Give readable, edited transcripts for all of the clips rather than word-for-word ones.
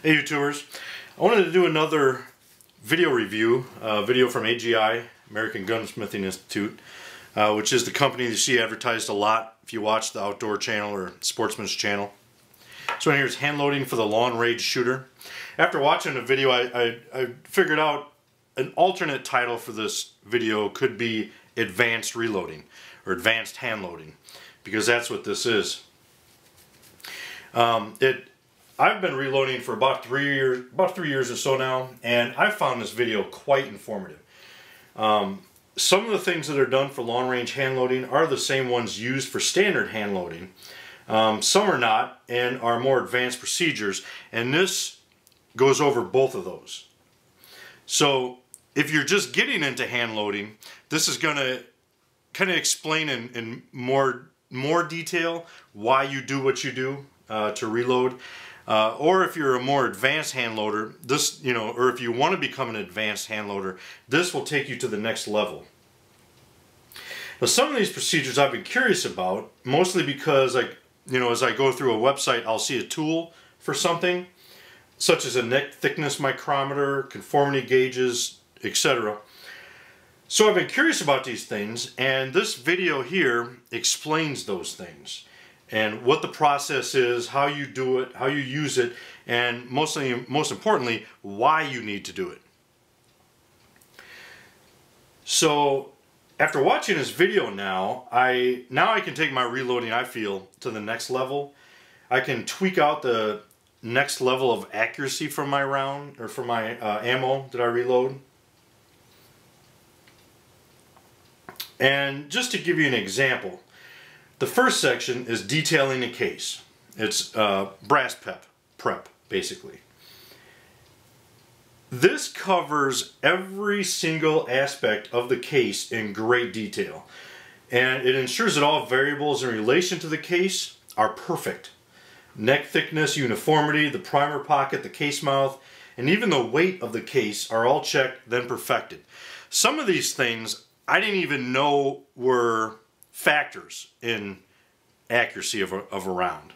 Hey YouTubers, I wanted to do another video review, video from AGI, American Gunsmithing Institute, which is the company that you see advertised a lot if you watch the Outdoor channel or Sportsman's channel. So here's hand loading for the long range shooter. After watching the video, I figured out an alternate title for this video could be advanced reloading or advanced hand loading, because that's what this is. I've been reloading for about 3 years or so now, and I found this video quite informative. Some of the things that are done for long range hand loading are the same ones used for standard hand loading. Some are not and are more advanced procedures, and this goes over both of those. So if you're just getting into hand loading, this is going to kind of explain in more detail why you do what you do to reload. Or if you're a more advanced hand loader, or if you want to become an advanced hand loader, this will take you to the next level. Now, some of these procedures I've been curious about, mostly because, as I go through a website, I'll see a tool for something, such as a neck thickness micrometer, conformity gauges, etc. So I've been curious about these things, and this video here explains those things and what the process is, how you do it, how you use it, and most importantly, why you need to do it. So after watching this video now I can take my reloading, I feel, to the next level. I can tweak out the next level of accuracy from my round, or from my ammo that I reload. And just to give you an example, the first section is detailing the case. It's brass prep, basically. This covers every single aspect of the case in great detail, and it ensures that all variables in relation to the case are perfect. Neck thickness, uniformity, the primer pocket, the case mouth, and even the weight of the case are all checked, then perfected. Some of these things I didn't even know were factors in accuracy of a round.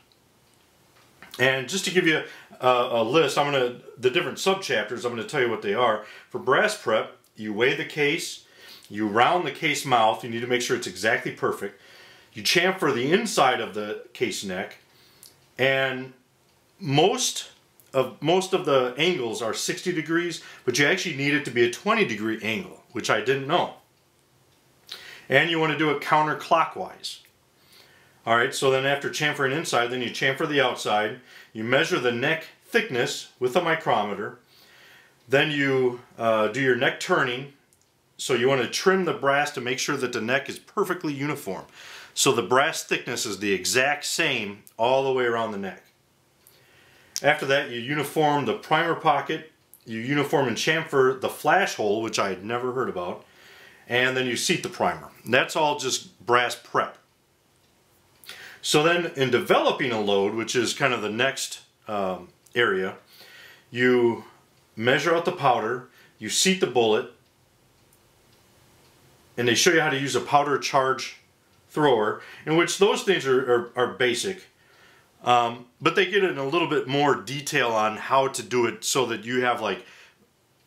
And just to give you a list, the different subchapters, I'm going to tell you what they are. For brass prep, you weigh the case, you round the case mouth, you need to make sure it's exactly perfect. You chamfer the inside of the case neck, and most of the angles are 60 degrees, but you actually need it to be a 20-degree angle, which I didn't know. And you want to do it counterclockwise. Alright, so then after chamfering inside, then you chamfer the outside. You measure the neck thickness with a micrometer. Then you do your neck turning. So you want to trim the brass to make sure that the neck is perfectly uniform. So the brass thickness is the exact same all the way around the neck. After that, you uniform the primer pocket. You uniform and chamfer the flash hole, which I had never heard about. And then you seat the primer. And that's all just brass prep. So then in developing a load, which is kind of the next area, you measure out the powder, you seat the bullet, and they show you how to use a powder charge thrower, in which those things are basic, but they get in a little bit more detail on how to do it so that you have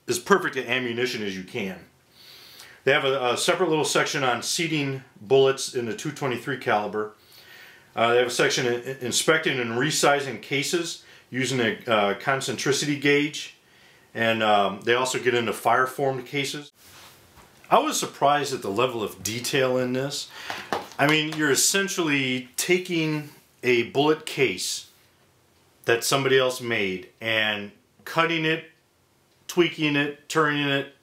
as perfect an ammunition as you can. They have a separate little section on seating bullets in the .223 caliber. They have a section inspecting and resizing cases using a concentricity gauge, and they also get into fire formed cases. I was surprised at the level of detail in this. I mean, you're essentially taking a bullet case that somebody else made and cutting it, tweaking it, turning it,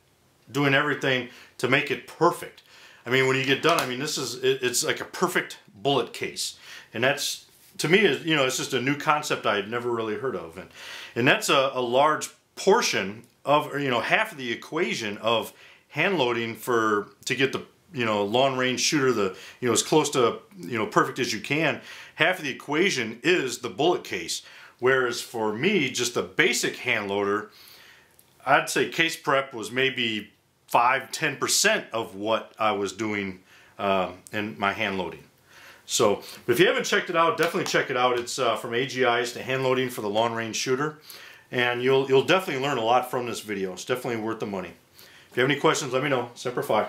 doing everything to make it perfect. I mean, when you get done, I mean, it's like a perfect bullet case. And that's, to me, it's just a new concept I had never really heard of. And that's a large portion of, half of the equation of hand loading to get the, long range shooter, as close to, perfect as you can. Half of the equation is the bullet case. Whereas for me, just a basic hand loader, I'd say case prep was maybe 5–10% of what I was doing in my hand loading. So, if you haven't checked it out, definitely check it out. It's from AGI's to Handloading for the Long Range Shooter. and you'll definitely learn a lot from this video. It's definitely worth the money. If you have any questions, let me know. Semper Fi.